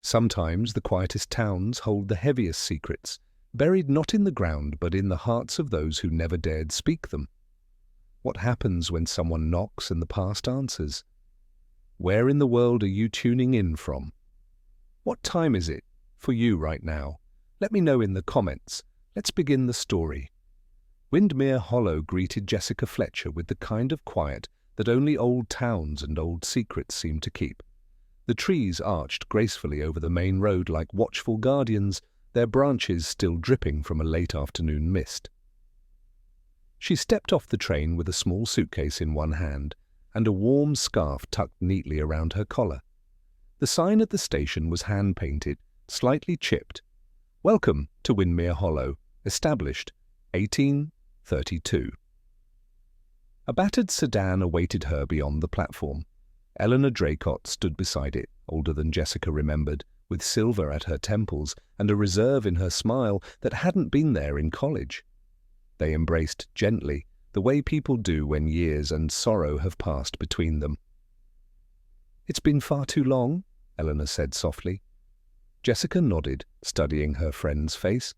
Sometimes the quietest towns hold the heaviest secrets, buried not in the ground but in the hearts of those who never dared speak them. What happens when someone knocks and the past answers? Where in the world are you tuning in from? What time is it for you right now? Let me know in the comments. Let's begin the story. Windmir Hollow greeted Jessica Fletcher with the kind of quiet that only old towns and old secrets seem to keep. The trees arched gracefully over the main road like watchful guardians, their branches still dripping from a late afternoon mist. She stepped off the train with a small suitcase in one hand and a warm scarf tucked neatly around her collar. The sign at the station was hand-painted, slightly chipped. "Welcome to Windmir Hollow, established 1832. A battered sedan awaited her beyond the platform. Eleanor Draycott stood beside it, older than Jessica remembered, with silver at her temples and a reserve in her smile that hadn't been there in college. They embraced gently, the way people do when years and sorrow have passed between them. "It's been far too long," Eleanor said softly. Jessica nodded, studying her friend's face.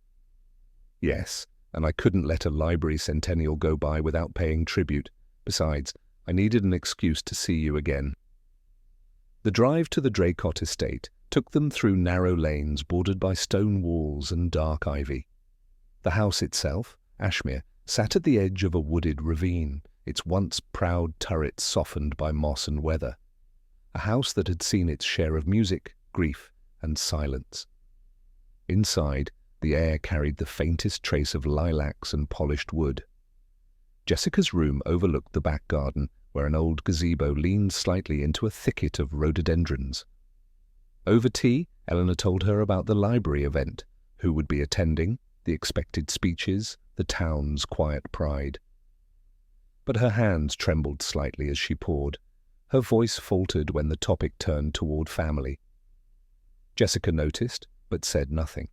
"Yes, and I couldn't let a library centennial go by without paying tribute. Besides, I needed an excuse to see you again." The drive to the Draycott estate took them through narrow lanes bordered by stone walls and dark ivy. The house itself, Ashmere, sat at the edge of a wooded ravine, its once proud turrets softened by moss and weather. A house that had seen its share of music, grief, and silence. Inside, the air carried the faintest trace of lilacs and polished wood. Jessica's room overlooked the back garden, where an old gazebo leaned slightly into a thicket of rhododendrons. Over tea, Eleanor told her about the library event, who would be attending, the expected speeches, the town's quiet pride. But her hands trembled slightly as she poured. Her voice faltered when the topic turned toward family. Jessica noticed, but said nothing.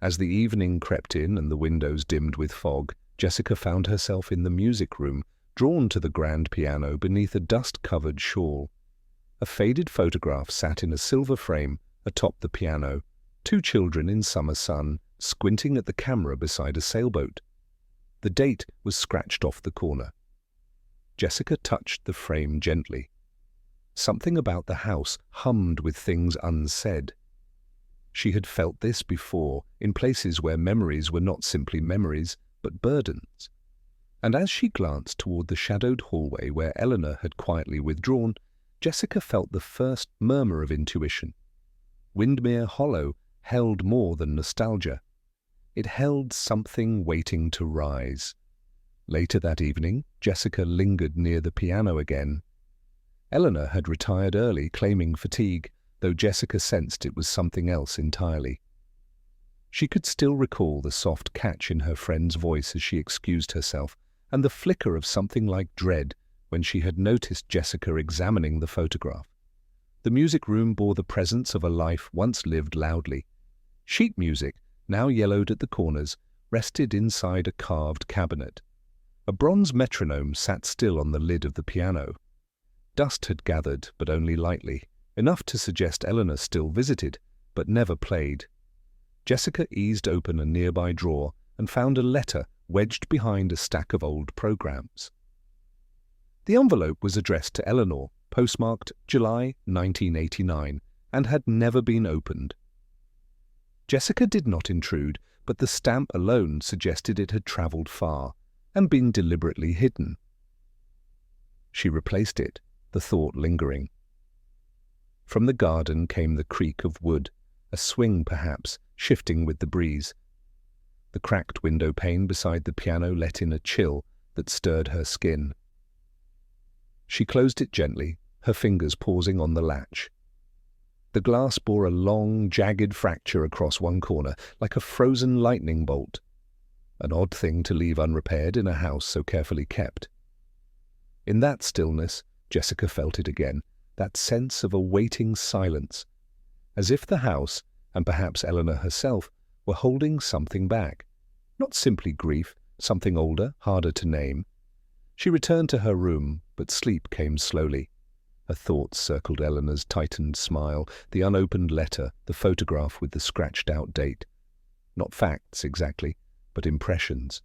As the evening crept in and the windows dimmed with fog, Jessica found herself in the music room, drawn to the grand piano beneath a dust-covered shawl. A faded photograph sat in a silver frame atop the piano, two children in summer sun, squinting at the camera beside a sailboat. The date was scratched off the corner. Jessica touched the frame gently. Something about the house hummed with things unsaid. She had felt this before, in places where memories were not simply memories, but burdens. And as she glanced toward the shadowed hallway where Eleanor had quietly withdrawn, Jessica felt the first murmur of intuition. Windmir Hollow held more than nostalgia. It held something waiting to rise. Later that evening, Jessica lingered near the piano again. Eleanor had retired early, claiming fatigue, though Jessica sensed it was something else entirely. She could still recall the soft catch in her friend's voice as she excused herself, and the flicker of something like dread when she had noticed Jessica examining the photograph. The music room bore the presence of a life once lived loudly. Sheet music, now yellowed at the corners, rested inside a carved cabinet. A bronze metronome sat still on the lid of the piano. Dust had gathered, but only lightly, enough to suggest Eleanor still visited, but never played. Jessica eased open a nearby drawer and found a letter wedged behind a stack of old programs. The envelope was addressed to Eleanor, postmarked July 1989, and had never been opened. Jessica did not intrude, but the stamp alone suggested it had travelled far and been deliberately hidden. She replaced it, the thought lingering. From the garden came the creak of wood, a swing perhaps, shifting with the breeze. The cracked window pane beside the piano let in a chill that stirred her skin. She closed it gently, her fingers pausing on the latch. The glass bore a long, jagged fracture across one corner, like a frozen lightning bolt. An odd thing to leave unrepaired in a house so carefully kept. In that stillness, Jessica felt it again, that sense of a waiting silence, as if the house, and perhaps Eleanor herself, were holding something back. Not simply grief, something older, harder to name. She returned to her room, but sleep came slowly. Her thoughts circled Eleanor's tightened smile, the unopened letter, the photograph with the scratched-out date. Not facts, exactly, but impressions,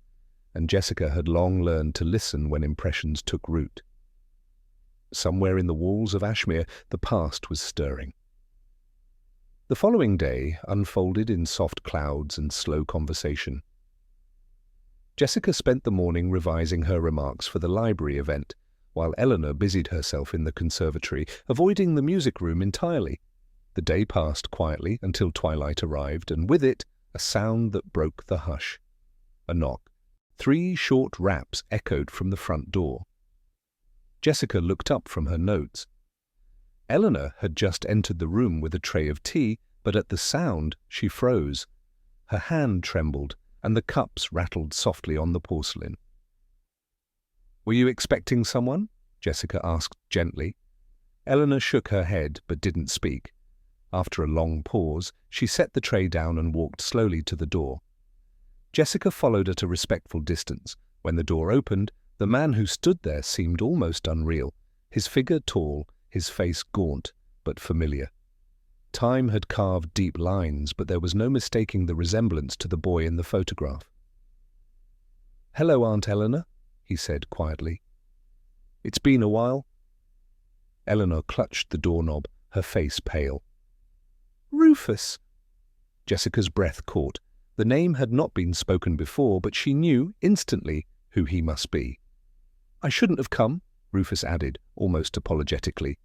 and Jessica had long learned to listen when impressions took root. Somewhere in the walls of Ashmere, the past was stirring. The following day unfolded in soft clouds and slow conversation. Jessica spent the morning revising her remarks for the library event, while Eleanor busied herself in the conservatory, avoiding the music room entirely. The day passed quietly until twilight arrived, and with it, a sound that broke the hush. A knock. 3 short raps echoed from the front door. Jessica looked up from her notes. Eleanor had just entered the room with a tray of tea, but at the sound she froze. Her hand trembled, and the cups rattled softly on the porcelain. "Were you expecting someone?" Jessica asked gently. Eleanor shook her head, but didn't speak. After a long pause, she set the tray down and walked slowly to the door. Jessica followed at a respectful distance. When the door opened, the man who stood there seemed almost unreal, his figure tall, his face gaunt, but familiar. Time had carved deep lines, but there was no mistaking the resemblance to the boy in the photograph. "Hello, Aunt Eleanor," he said quietly. "It's been a while." Eleanor clutched the doorknob, her face pale. "Rufus!" Jessica's breath caught. The name had not been spoken before, but she knew instantly who he must be. "I shouldn't have come," Rufus added, almost apologetically.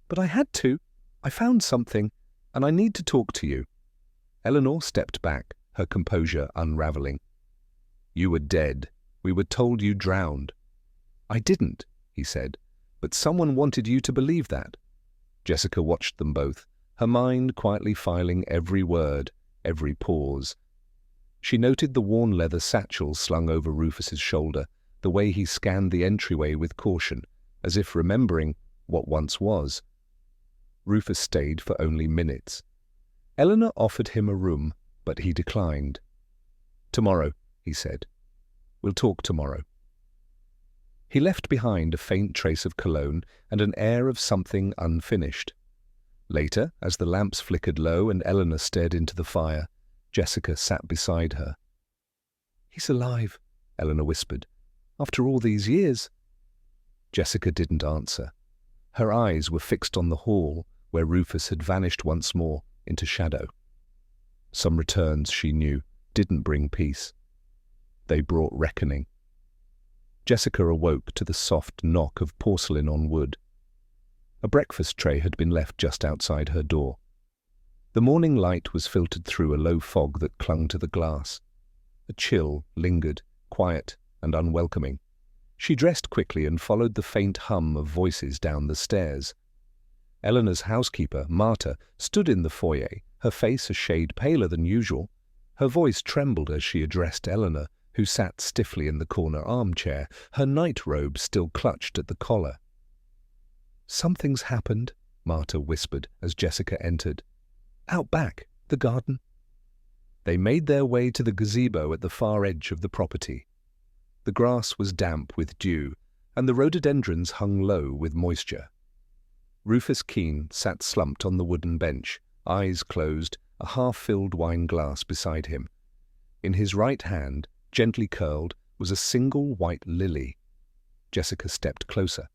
"But I had to. I found something, and I need to talk to you." Eleanor stepped back, her composure unraveling. "You were dead. We were told you drowned." "I didn't," he said, "but someone wanted you to believe that." Jessica watched them both, her mind quietly filing every word, every pause. She noted the worn leather satchel slung over Rufus's shoulder, the way he scanned the entryway with caution, as if remembering what once was. Rufus stayed for only minutes. Eleanor offered him a room, but he declined. "Tomorrow," he said. "We'll talk tomorrow." He left behind a faint trace of cologne and an air of something unfinished. Later, as the lamps flickered low and Eleanor stared into the fire, Jessica sat beside her. "He's alive," Eleanor whispered. "After all these years." Jessica didn't answer. Her eyes were fixed on the hall, where Rufus had vanished once more into shadow. Some returns, she knew, didn't bring peace. They brought reckoning. Jessica awoke to the soft knock of porcelain on wood. A breakfast tray had been left just outside her door. The morning light was filtered through a low fog that clung to the glass. A chill lingered, quiet and unwelcoming. She dressed quickly and followed the faint hum of voices down the stairs. Eleanor's housekeeper, Marta, stood in the foyer, her face a shade paler than usual. Her voice trembled as she addressed Eleanor, who sat stiffly in the corner armchair, her night robe still clutched at the collar. "Something's happened," Marta whispered as Jessica entered. "Out back, the garden." They made their way to the gazebo at the far edge of the property. The grass was damp with dew, and the rhododendrons hung low with moisture. Rufus Keene sat slumped on the wooden bench, eyes closed, a half-filled wine glass beside him. In his right hand, gently curled, was a single white lily. Jessica stepped closer.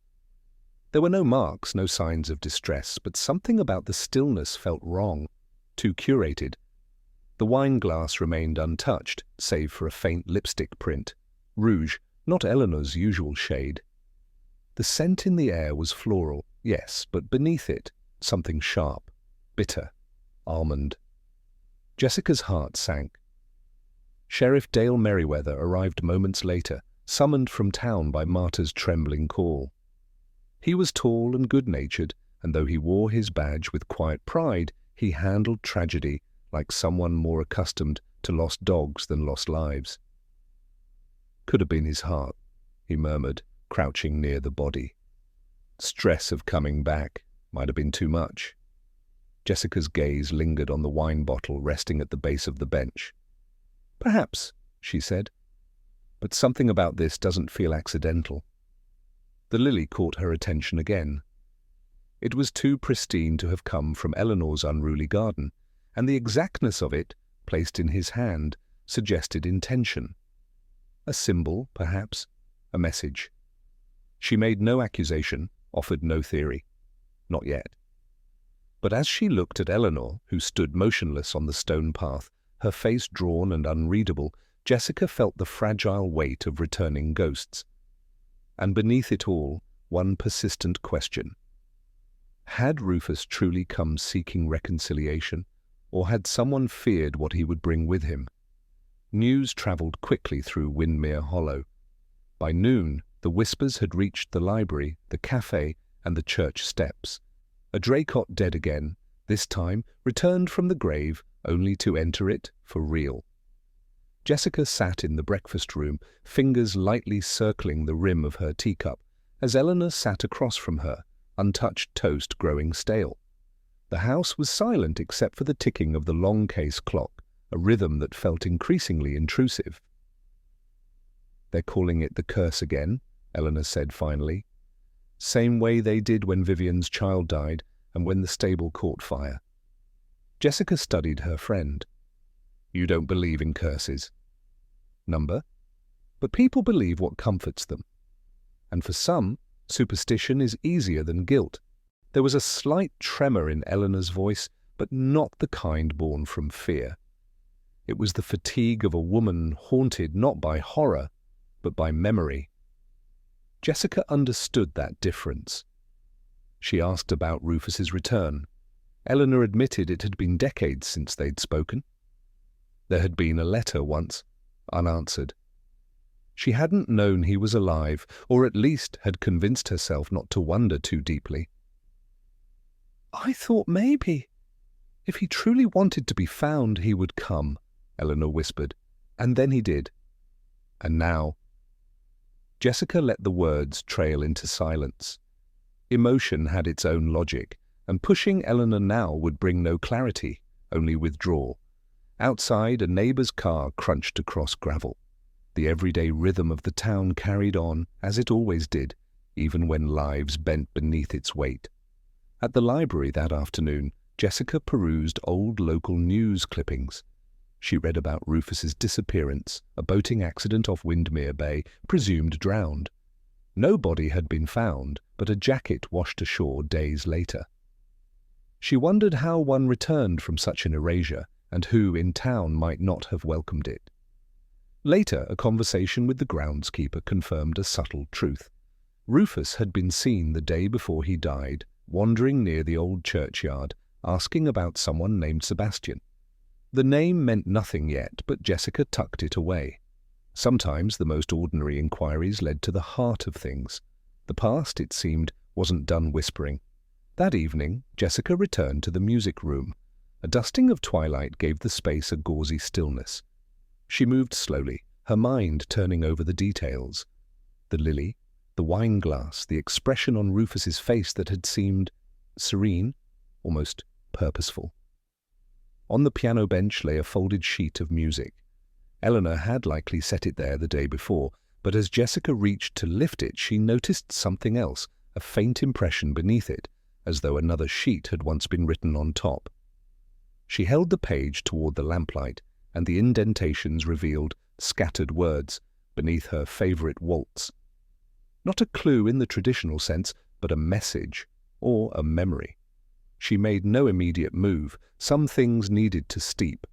There were no marks, no signs of distress, but something about the stillness felt wrong, too curated. The wine glass remained untouched, save for a faint lipstick print. Rouge, not Eleanor's usual shade. The scent in the air was floral, yes, but beneath it, something sharp, bitter, almond. Jessica's heart sank. Sheriff Dale Merriweather arrived moments later, summoned from town by Marta's trembling call. He was tall and good-natured, and though he wore his badge with quiet pride, he handled tragedy like someone more accustomed to lost dogs than lost lives. "Could have been his heart," he murmured, crouching near the body. "Stress of coming back might have been too much." Jessica's gaze lingered on the wine bottle resting at the base of the bench. "Perhaps," she said, "but something about this doesn't feel accidental." The lily caught her attention again. It was too pristine to have come from Eleanor's unruly garden, and the exactness of it, placed in his hand, suggested intention. A symbol, perhaps, a message. She made no accusation, offered no theory. Not yet. But as she looked at Eleanor, who stood motionless on the stone path, her face drawn and unreadable, Jessica felt the fragile weight of returning ghosts. And beneath it all, one persistent question. Had Rufus truly come seeking reconciliation, or had someone feared what he would bring with him? News travelled quickly through Windmir Hollow. By noon, the whispers had reached the library, the cafe, and the church steps. A Dracot dead again, this time returned from the grave only to enter it for real. Jessica sat in the breakfast room, fingers lightly circling the rim of her teacup, as Eleanor sat across from her, untouched toast growing stale. The house was silent except for the ticking of the long case clock, a rhythm that felt increasingly intrusive. "They're calling it the curse again," Eleanor said finally. "Same way they did when Vivian's child died and when the stable caught fire." Jessica studied her friend. "You don't believe in curses." "Number? But people believe what comforts them. And for some, superstition is easier than guilt." There was a slight tremor in Eleanor's voice, but not the kind born from fear. It was the fatigue of a woman haunted not by horror, but by memory. Jessica understood that difference. She asked about Rufus's return. Eleanor admitted it had been decades since they'd spoken. There had been a letter once, unanswered. She hadn't known he was alive, or at least had convinced herself not to wonder too deeply. "I thought maybe, if he truly wanted to be found, he would come," Eleanor whispered. "And then he did. And now—" Jessica let the words trail into silence. Emotion had its own logic, and pushing Eleanor now would bring no clarity, only withdrawal. Outside, a neighbour's car crunched across gravel. The everyday rhythm of the town carried on, as it always did, even when lives bent beneath its weight. At the library that afternoon, Jessica perused old local news clippings. She read about Rufus's disappearance, a boating accident off Windmir Bay, presumed drowned. No body had been found, but a jacket washed ashore days later. She wondered how one returned from such an erasure, and who in town might not have welcomed it. Later, a conversation with the groundskeeper confirmed a subtle truth. Rufus had been seen the day before he died, wandering near the old churchyard, asking about someone named Sebastian. The name meant nothing yet, but Jessica tucked it away. Sometimes the most ordinary inquiries led to the heart of things. The past, it seemed, wasn't done whispering. That evening, Jessica returned to the music room. A dusting of twilight gave the space a gauzy stillness. She moved slowly, her mind turning over the details. The lily, the wine glass, the expression on Rufus's face that had seemed serene, almost purposeful. On the piano bench lay a folded sheet of music. Eleanor had likely set it there the day before, but as Jessica reached to lift it, she noticed something else, a faint impression beneath it, as though another sheet had once been written on top. She held the page toward the lamplight, and the indentations revealed scattered words beneath her favorite waltz. Not a clue in the traditional sense, but a message, or a memory. She made no immediate move. Some things needed to steep.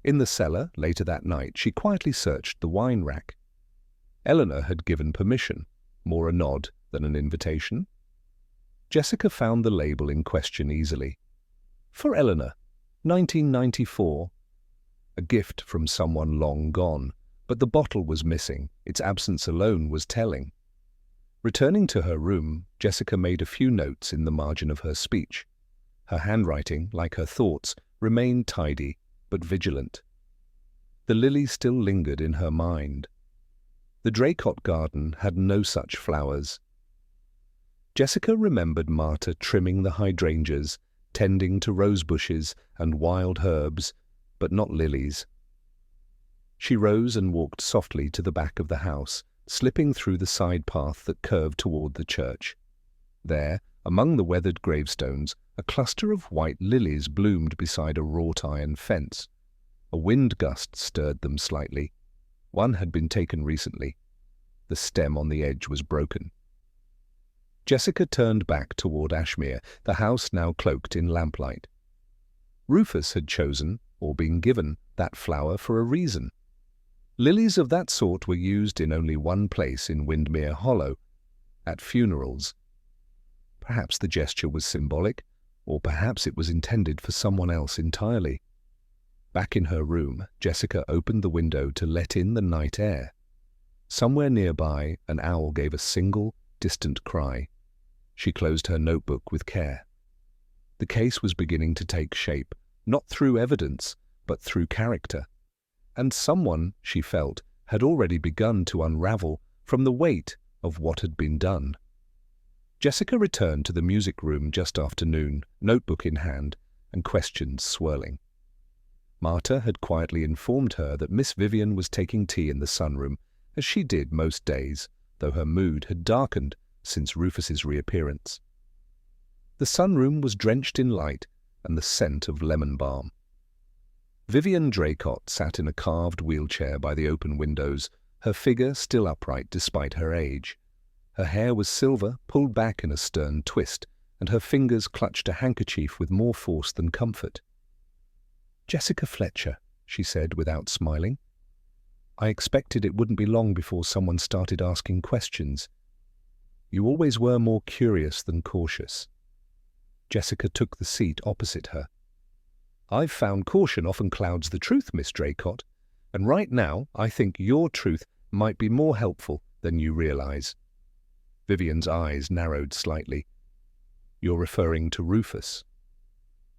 In the cellar, later that night, she quietly searched the wine rack. Eleanor had given permission, more a nod than an invitation. Jessica found the label in question easily. For Eleanor, 1994. A gift from someone long gone, but the bottle was missing. Its absence alone was telling. Returning to her room, Jessica made a few notes in the margin of her speech. Her handwriting, like her thoughts, remained tidy but vigilant. The lily still lingered in her mind. The Dracot garden had no such flowers. Jessica remembered Marta trimming the hydrangeas, tending to rose bushes and wild herbs, but not lilies. She rose and walked softly to the back of the house, slipping through the side path that curved toward the church. There, Among the weathered gravestones, a cluster of white lilies bloomed beside a wrought-iron fence. A wind gust stirred them slightly. One had been taken recently. The stem on the edge was broken. Jessica turned back toward Ashmere, the house now cloaked in lamplight. Rufus had chosen, or been given, that flower for a reason. Lilies of that sort were used in only one place in Windmir Hollow, at funerals. Perhaps the gesture was symbolic, or perhaps it was intended for someone else entirely. Back in her room, Jessica opened the window to let in the night air. Somewhere nearby, an owl gave a single, distant cry. She closed her notebook with care. The case was beginning to take shape, not through evidence, but through character. And someone, she felt, had already begun to unravel from the weight of what had been done. Jessica returned to the music room just after noon, notebook in hand, and questions swirling. Marta had quietly informed her that Miss Vivian was taking tea in the sunroom, as she did most days, though her mood had darkened since Rufus's reappearance. The sunroom was drenched in light and the scent of lemon balm. Vivian Draycott sat in a carved wheelchair by the open windows, her figure still upright despite her age. Her hair was silver, pulled back in a stern twist, and her fingers clutched a handkerchief with more force than comfort. "Jessica Fletcher," she said without smiling. "I expected it wouldn't be long before someone started asking questions. You always were more curious than cautious." Jessica took the seat opposite her. "I've found caution often clouds the truth, Miss Draycott, and right now I think your truth might be more helpful than you realize." Vivian's eyes narrowed slightly. "You're referring to Rufus.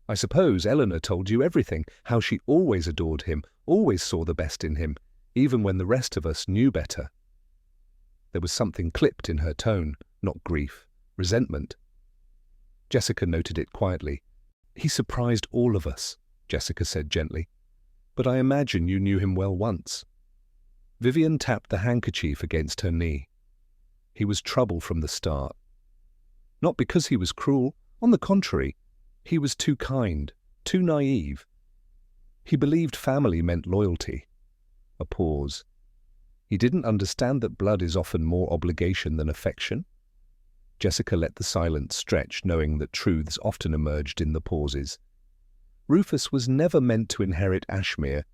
I suppose Eleanor told you everything, how she always adored him, always saw the best in him, even when the rest of us knew better." There was something clipped in her tone, not grief, resentment. Jessica noted it quietly. "He surprised all of us," Jessica said gently. "But I imagine you knew him well once." Vivian tapped the handkerchief against her knee. "He was trouble from the start. Not because he was cruel, on the contrary. He was too kind, too naive. He believed family meant loyalty." A pause. "He didn't understand that blood is often more obligation than affection." Jessica let the silence stretch, knowing that truths often emerged in the pauses. "Rufus was never meant to inherit Ashmere,"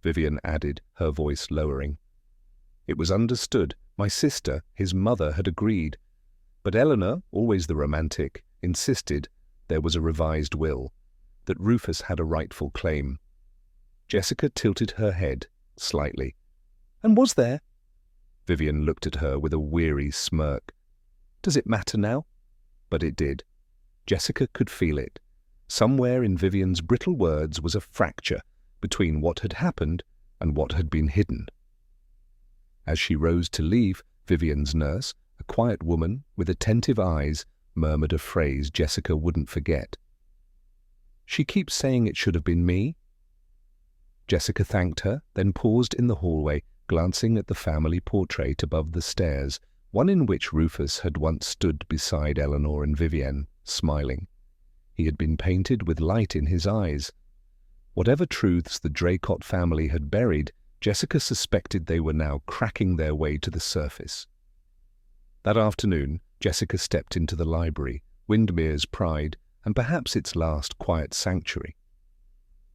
Vivian added, her voice lowering. "It was understood. My sister, his mother, had agreed. But Eleanor, always the romantic, insisted there was a revised will, that Rufus had a rightful claim." Jessica tilted her head slightly. "And was there?" Vivian looked at her with a weary smirk. "Does it matter now?" But it did. Jessica could feel it. Somewhere in Vivian's brittle words was a fracture between what had happened and what had been hidden. As she rose to leave, Vivian's nurse, a quiet woman with attentive eyes, murmured a phrase Jessica wouldn't forget. "She keeps saying it should have been me." Jessica thanked her, then paused in the hallway, glancing at the family portrait above the stairs, one in which Rufus had once stood beside Eleanor and Vivian, smiling. He had been painted with light in his eyes. Whatever truths the Draycott family had buried, Jessica suspected they were now cracking their way to the surface. That afternoon, Jessica stepped into the library, Windmir's pride, and perhaps its last quiet sanctuary.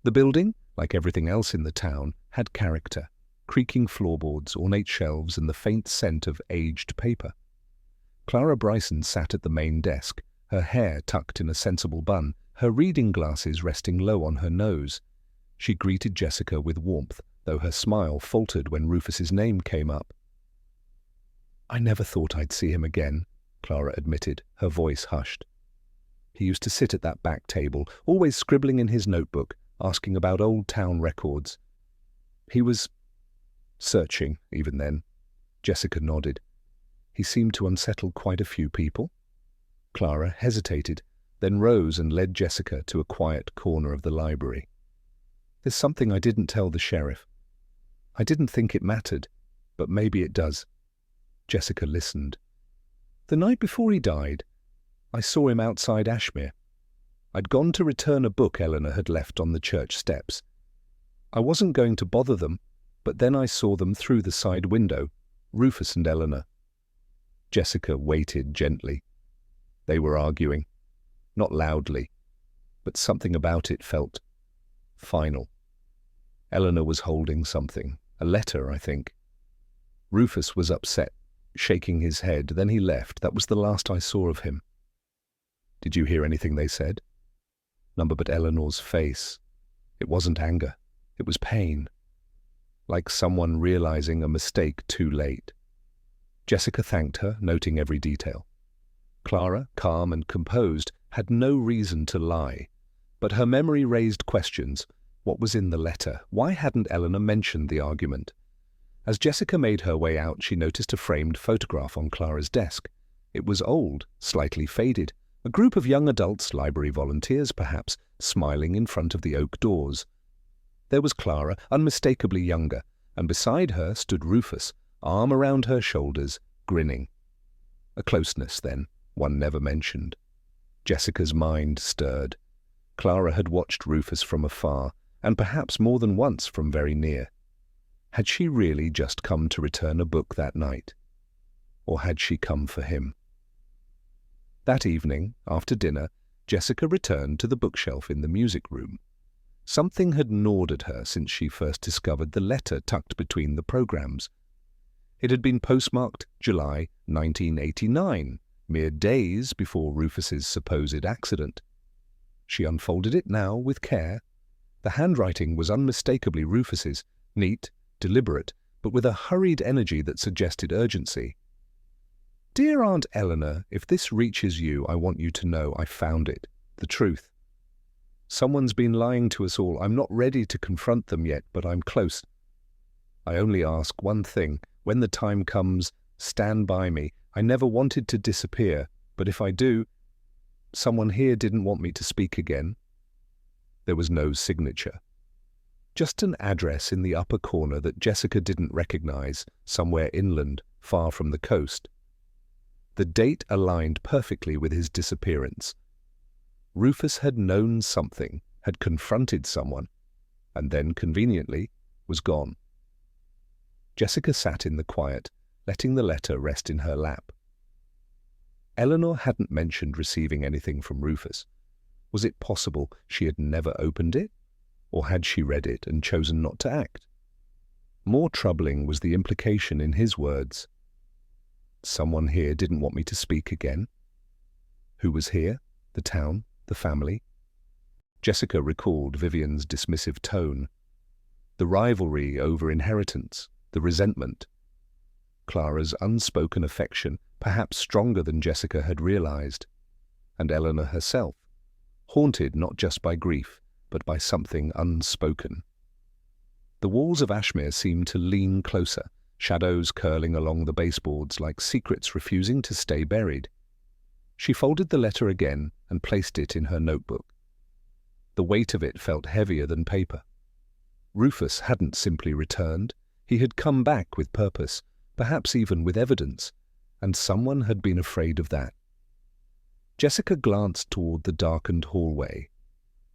The building, like everything else in the town, had character. Creaking floorboards, ornate shelves, and the faint scent of aged paper. Clara Bryson sat at the main desk, her hair tucked in a sensible bun, her reading glasses resting low on her nose. She greeted Jessica with warmth, though her smile faltered when Rufus's name came up. "I never thought I'd see him again," Clara admitted, her voice hushed. "He used to sit at that back table, always scribbling in his notebook, asking about old town records. He was searching, even then." Jessica nodded. "He seemed to unsettle quite a few people." Clara hesitated, then rose and led Jessica to a quiet corner of the library. "There's something I didn't tell the sheriff. I didn't think it mattered, but maybe it does." Jessica listened. "The night before he died, I saw him outside Ashmere. I'd gone to return a book Eleanor had left on the church steps. I wasn't going to bother them, but then I saw them through the side window, Rufus and Eleanor. Jessica waited gently. They were arguing, not loudly, but something about it felt final. Eleanor was holding something, a letter, I think. Rufus was upset, shaking his head. Then he left. That was the last I saw of him. Did you hear anything they said? None but Eleanor's face. It wasn't anger. It was pain. Like someone realizing a mistake too late. Jessica thanked her, noting every detail. Clara, calm and composed, had no reason to lie. But her memory raised questions. What was in the letter? Why hadn't Eleanor mentioned the argument? As Jessica made her way out, she noticed a framed photograph on Clara's desk. It was old, slightly faded. A group of young adults, library volunteers perhaps, smiling in front of the oak doors. There was Clara, unmistakably younger, and beside her stood Rufus, arm around her shoulders, grinning. A closeness, then, one never mentioned. Jessica's mind stirred. Clara had watched Rufus from afar, and perhaps more than once from very near. Had she really just come to return a book that night? Or had she come for him? That evening, after dinner, Jessica returned to the bookshelf in the music room. Something had gnawed at her since she first discovered the letter tucked between the programs. It had been postmarked July 1989, mere days before Rufus's supposed accident. She unfolded it now with care. The handwriting was unmistakably Rufus's, neat, deliberate, but with a hurried energy that suggested urgency. Dear Aunt Eleanor, if this reaches you, I want you to know I found it, the truth. Someone's been lying to us all. I'm not ready to confront them yet, but I'm close. I only ask one thing. When the time comes, stand by me. I never wanted to disappear, but if I do, someone here didn't want me to speak again. There was no signature. Just an address in the upper corner that Jessica didn't recognize, somewhere inland, far from the coast. The date aligned perfectly with his disappearance. Rufus had known something, had confronted someone, and then, conveniently, was gone. Jessica sat in the quiet, letting the letter rest in her lap. Eleanor hadn't mentioned receiving anything from Rufus. Was it possible she had never opened it? Or had she read it and chosen not to act? More troubling was the implication in his words. Someone here didn't want me to speak again. Who was here? The town? The family? Jessica recalled Vivian's dismissive tone. The rivalry over inheritance, the resentment. Clara's unspoken affection, perhaps stronger than Jessica had realized. And Eleanor herself, haunted not just by grief, but by something unspoken. The walls of Ashmere seemed to lean closer, shadows curling along the baseboards like secrets refusing to stay buried. She folded the letter again and placed it in her notebook. The weight of it felt heavier than paper. Rufus hadn't simply returned. He had come back with purpose, perhaps even with evidence, and someone had been afraid of that. Jessica glanced toward the darkened hallway.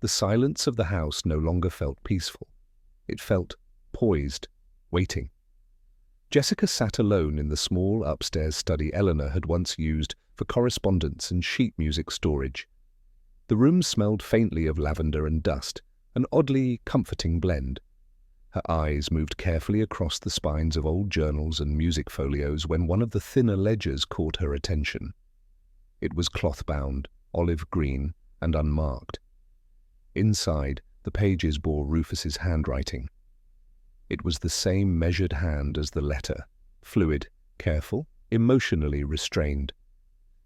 The silence of the house no longer felt peaceful. It felt poised, waiting. Jessica sat alone in the small upstairs study Eleanor had once used for correspondence and sheet music storage. The room smelled faintly of lavender and dust, an oddly comforting blend. Her eyes moved carefully across the spines of old journals and music folios when one of the thinner ledgers caught her attention. It was cloth-bound, olive green, and unmarked. Inside, the pages bore Rufus's handwriting. It was the same measured hand as the letter, fluid, careful, emotionally restrained.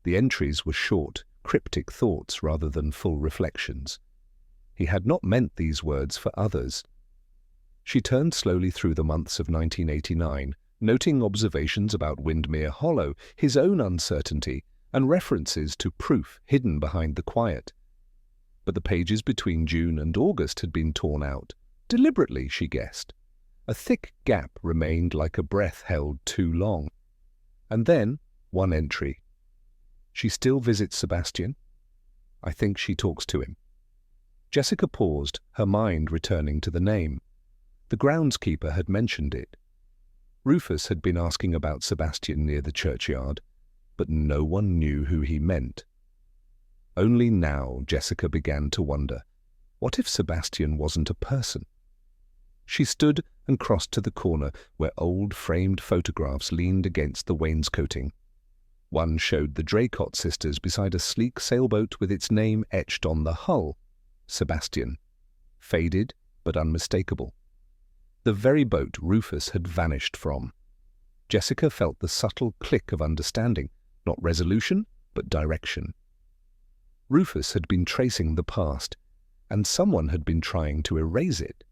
The entries were short, cryptic thoughts rather than full reflections. He had not meant these words for others. She turned slowly through the months of 1989, noting observations about Windmir Hollow, his own uncertainty, and references to proof hidden behind the quiet. But the pages between June and August had been torn out, deliberately, she guessed. A thick gap remained like a breath held too long. And then, one entry. She still visits Sebastian? I think she talks to him. Jessica paused, her mind returning to the name. The groundskeeper had mentioned it. Rufus had been asking about Sebastian near the churchyard, but no one knew who he meant. Only now Jessica began to wonder, what if Sebastian wasn't a person? She stood and crossed to the corner where old framed photographs leaned against the wainscoting. One showed the Draycott sisters beside a sleek sailboat with its name etched on the hull, Sebastian, faded but unmistakable. The very boat Rufus had vanished from. Jessica felt the subtle click of understanding, not resolution, but direction. Rufus had been tracing the past, and someone had been trying to erase it.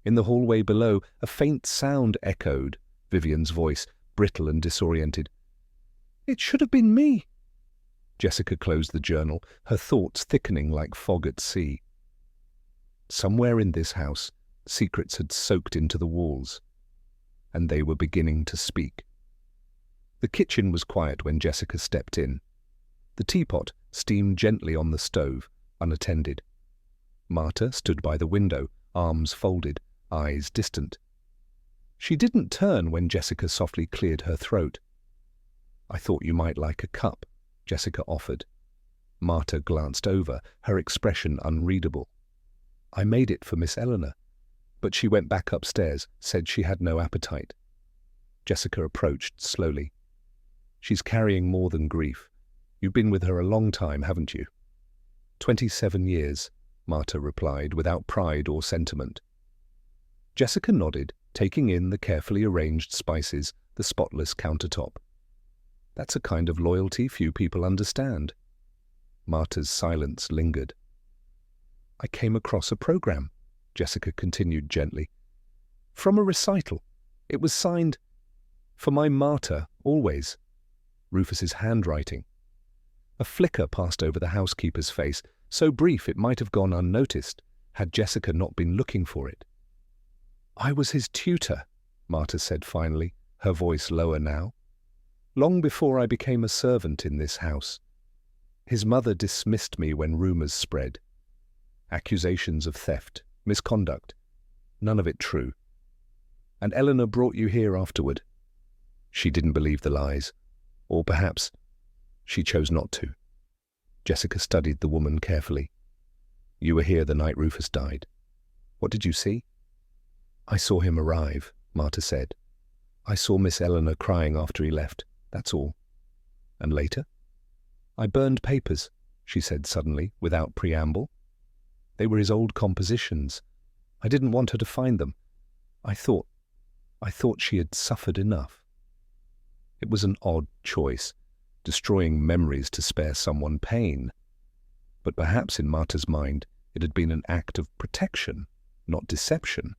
In the hallway below, a faint sound echoed, Vivian's voice, brittle and disoriented. "It should have been me." Jessica closed the journal, her thoughts thickening like fog at sea. Somewhere in this house, secrets had soaked into the walls, and they were beginning to speak. The kitchen was quiet when Jessica stepped in. The teapot steamed gently on the stove, unattended. Marta stood by the window, arms folded, eyes distant. She didn't turn when Jessica softly cleared her throat. "I thought you might like a cup," Jessica offered. Marta glanced over, her expression unreadable. "I made it for Miss Eleanor, but she went back upstairs, said she had no appetite." Jessica approached slowly. "She's carrying more than grief. You've been with her a long time, haven't you?" 27 years, Marta replied, without pride or sentiment. Jessica nodded, taking in the carefully arranged spices, the spotless countertop. "That's a kind of loyalty few people understand." Marta's silence lingered. "I came across a program," Jessica continued gently. "From a recital. It was signed, 'For my Marta, always.' Rufus's handwriting." A flicker passed over the housekeeper's face, so brief it might have gone unnoticed, had Jessica not been looking for it. "I was his tutor," Marta said finally, her voice lower now. "Long before I became a servant in this house. His mother dismissed me when rumors spread. Accusations of theft, misconduct, none of it true. And Eleanor brought you here afterward. She didn't believe the lies. Or perhaps she chose not to." Jessica studied the woman carefully. "You were here the night Rufus died. What did you see?" "I saw him arrive," Marta said. "I saw Miss Eleanor crying after he left. That's all." "And later?" "I burned papers," she said suddenly, without preamble. "They were his old compositions. I didn't want her to find them. I thought she had suffered enough." It was an odd choice, destroying memories to spare someone pain. But perhaps in Marta's mind it had been an act of protection, not deception.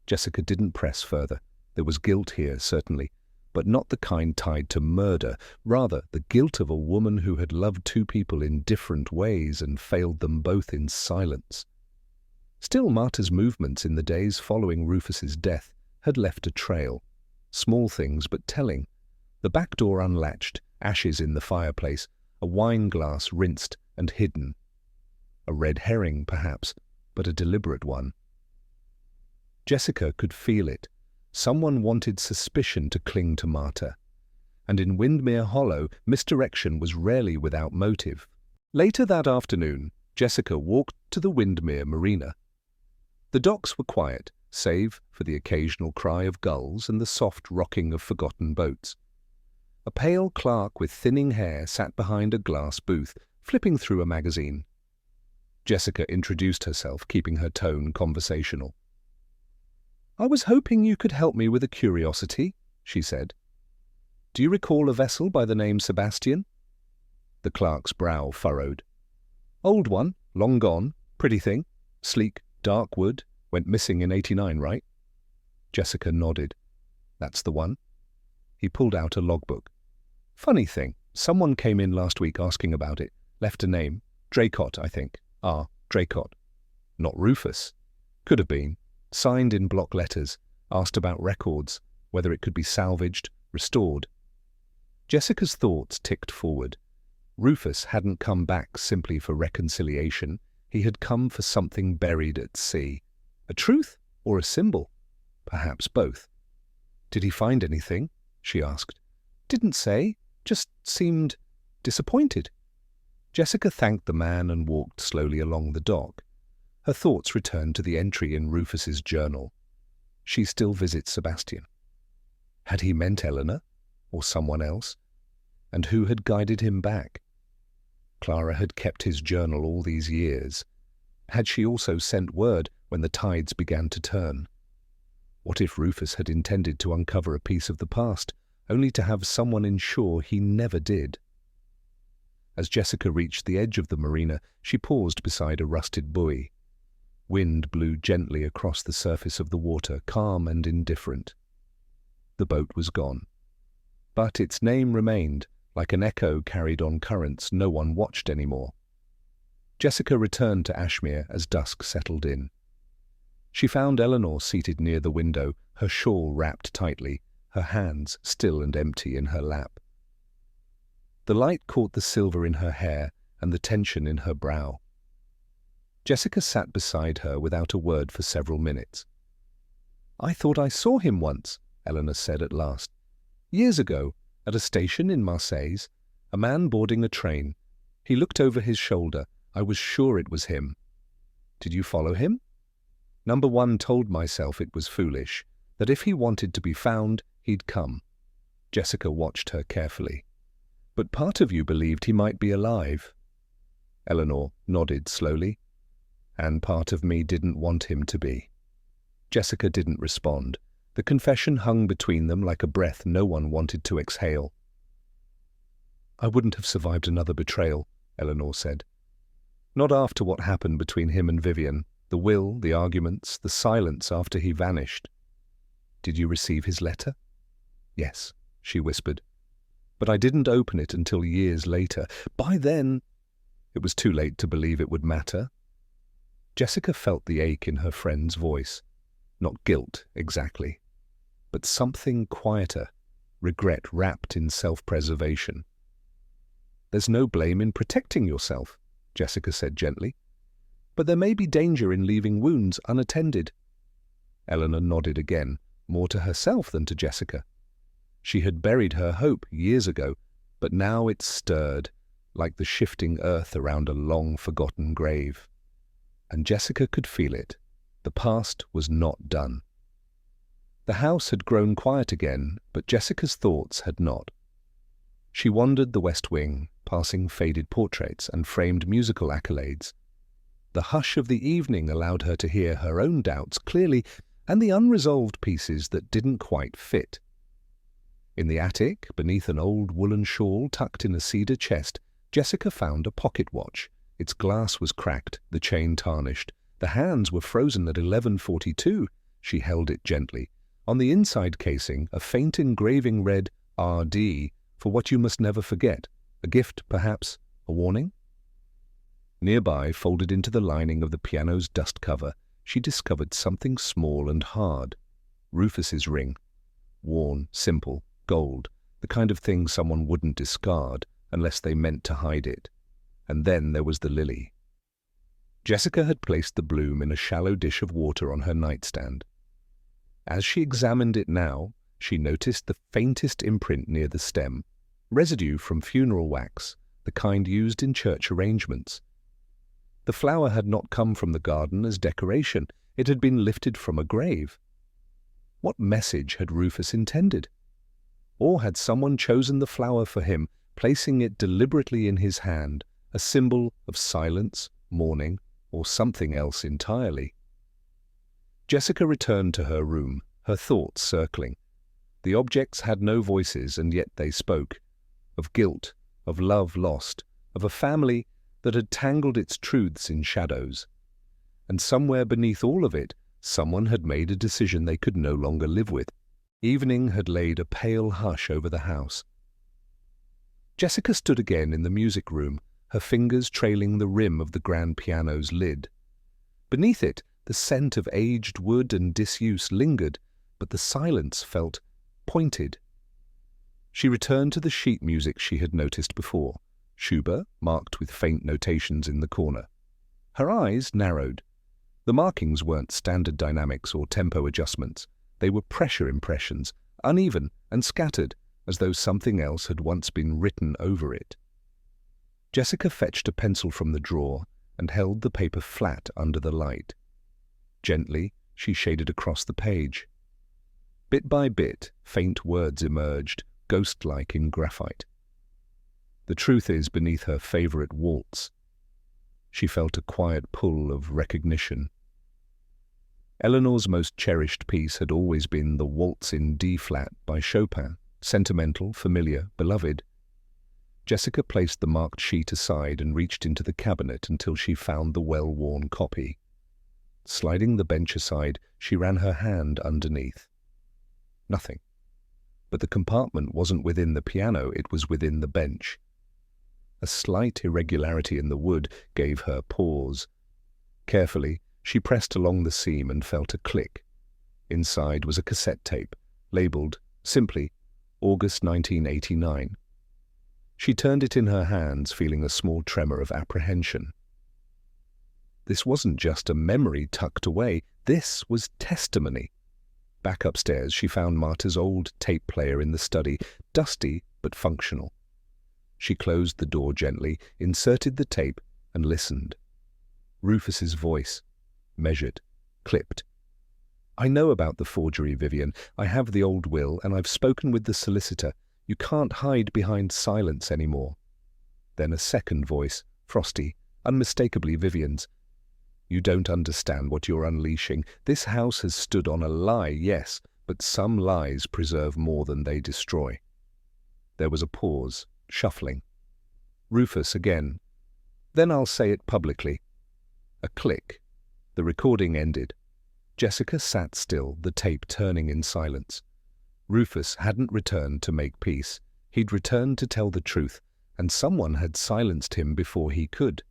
Jessica didn't press further. There was guilt here, certainly, but not the kind tied to murder, rather the guilt of a woman who had loved two people in different ways and failed them both in silence. Still, Marta's movements in the days following Rufus's death had left a trail. Small things, but telling. The back door unlatched, ashes in the fireplace, a wine glass rinsed and hidden. A red herring, perhaps, but a deliberate one. Jessica could feel it. Someone wanted suspicion to cling to Marta. And in Windmir Hollow, misdirection was rarely without motive. Later that afternoon, Jessica walked to the Windmir Marina. The docks were quiet, save for the occasional cry of gulls and the soft rocking of forgotten boats. A pale clerk with thinning hair sat behind a glass booth, flipping through a magazine. Jessica introduced herself, keeping her tone conversational. "I was hoping you could help me with a curiosity," she said. "Do you recall a vessel by the name Sebastian?" The clerk's brow furrowed. "Old one, long gone, pretty thing, sleek, dark wood, went missing in '89, right?" Jessica nodded. "That's the one." He pulled out a logbook. "Funny thing, someone came in last week asking about it, left a name, Draycott, I think. Draycott. Not Rufus. Could have been. Signed in block letters, asked about records, whether it could be salvaged, restored. Jessica's thoughts ticked forward. Rufus hadn't come back simply for reconciliation. He had come for something buried at sea. A truth or a symbol? Perhaps both. "Did he find anything?" she asked. "Didn't say, just seemed disappointed." Jessica thanked the man and walked slowly along the dock. Her thoughts returned to the entry in Rufus's journal. She still visits Sebastian. Had he meant Eleanor, or someone else? And who had guided him back? Clara had kept his journal all these years. Had she also sent word when the tides began to turn? What if Rufus had intended to uncover a piece of the past, only to have someone ensure he never did? As Jessica reached the edge of the marina, she paused beside a rusted buoy. Wind blew gently across the surface of the water, calm and indifferent. The boat was gone. But its name remained, like an echo carried on currents no one watched anymore. Jessica returned to Ashmere as dusk settled in. She found Eleanor seated near the window, her shawl wrapped tightly, her hands still and empty in her lap. The light caught the silver in her hair and the tension in her brow. Jessica sat beside her without a word for several minutes. "I thought I saw him once," Eleanor said at last. "Years ago, at a station in Marseilles, a man boarding a train. He looked over his shoulder. I was sure it was him." "Did you follow him?" "Number one told myself it was foolish, that if he wanted to be found, he'd come." Jessica watched her carefully. "But part of you believed he might be alive." Eleanor nodded slowly. "And part of me didn't want him to be." Jessica didn't respond. The confession hung between them like a breath no one wanted to exhale. "I wouldn't have survived another betrayal," Eleanor said. "Not after what happened between him and Vivian, the will, the arguments, the silence after he vanished." "Did you receive his letter?" "Yes," she whispered. "But I didn't open it until years later. By then, it was too late to believe it would matter." Jessica felt the ache in her friend's voice. Not guilt, exactly, but something quieter, regret wrapped in self-preservation. "There's no blame in protecting yourself," Jessica said gently. "But there may be danger in leaving wounds unattended." Eleanor nodded again, more to herself than to Jessica. She had buried her hope years ago, but now it stirred, like the shifting earth around a long-forgotten grave. And Jessica could feel it. The past was not done. The house had grown quiet again, but Jessica's thoughts had not. She wandered the West Wing, passing faded portraits and framed musical accolades. The hush of the evening allowed her to hear her own doubts clearly and the unresolved pieces that didn't quite fit. In the attic, beneath an old woolen shawl tucked in a cedar chest, Jessica found a pocket watch. Its glass was cracked, the chain tarnished. The hands were frozen at 11:42. She held it gently. On the inside casing, a faint engraving read, "R.D., for what you must never forget." A gift, perhaps? A warning? Nearby, folded into the lining of the piano's dust cover, she discovered something small and hard. Rufus's ring. Worn, simple, gold, the kind of thing someone wouldn't discard unless they meant to hide it. And then there was the lily. Jessica had placed the bloom in a shallow dish of water on her nightstand. As she examined it now, she noticed the faintest imprint near the stem, residue from funeral wax, the kind used in church arrangements. The flower had not come from the garden as decoration. It had been lifted from a grave. What message had Rufus intended? Or had someone chosen the flower for him, placing it deliberately in his hand, a symbol of silence, mourning, or something else entirely? Jessica returned to her room, her thoughts circling. The objects had no voices, and yet they spoke. Of guilt, of love lost, of a family that had tangled its truths in shadows. And somewhere beneath all of it, someone had made a decision they could no longer live with. Evening had laid a pale hush over the house. Jessica stood again in the music room, her fingers trailing the rim of the grand piano's lid. Beneath it, the scent of aged wood and disuse lingered, but the silence felt pointed. She returned to the sheet music she had noticed before, Schubert marked with faint notations in the corner. Her eyes narrowed. The markings weren't standard dynamics or tempo adjustments. They were pressure impressions, uneven and scattered, as though something else had once been written over it. Jessica fetched a pencil from the drawer and held the paper flat under the light. Gently, she shaded across the page. Bit by bit, faint words emerged, ghost-like in graphite. The truth is beneath her favorite waltz. She felt a quiet pull of recognition. Eleanor's most cherished piece had always been the Waltz in D-flat by Chopin, sentimental, familiar, beloved. Jessica placed the marked sheet aside and reached into the cabinet until she found the well-worn copy. Sliding the bench aside, she ran her hand underneath. Nothing. But the compartment wasn't within the piano, it was within the bench. A slight irregularity in the wood gave her pause. Carefully, she pressed along the seam and felt a click. Inside was a cassette tape, labelled, simply, August 1989. She turned it in her hands, feeling a small tremor of apprehension. This wasn't just a memory tucked away, this was testimony. Back upstairs, she found Marta's old tape player in the study, dusty but functional. She closed the door gently, inserted the tape, and listened. Rufus's voice, measured, clipped. "I know about the forgery, Vivian. I have the old will, and I've spoken with the solicitor. You can't hide behind silence anymore." Then a second voice, frosty, unmistakably Vivian's. "You don't understand what you're unleashing. This house has stood on a lie, yes, but some lies preserve more than they destroy." There was a pause, shuffling. Rufus again. "Then I'll say it publicly." A click. The recording ended. Jessica sat still, the tape turning in silence. Rufus hadn't returned to make peace. He'd returned to tell the truth, and someone had silenced him before he could.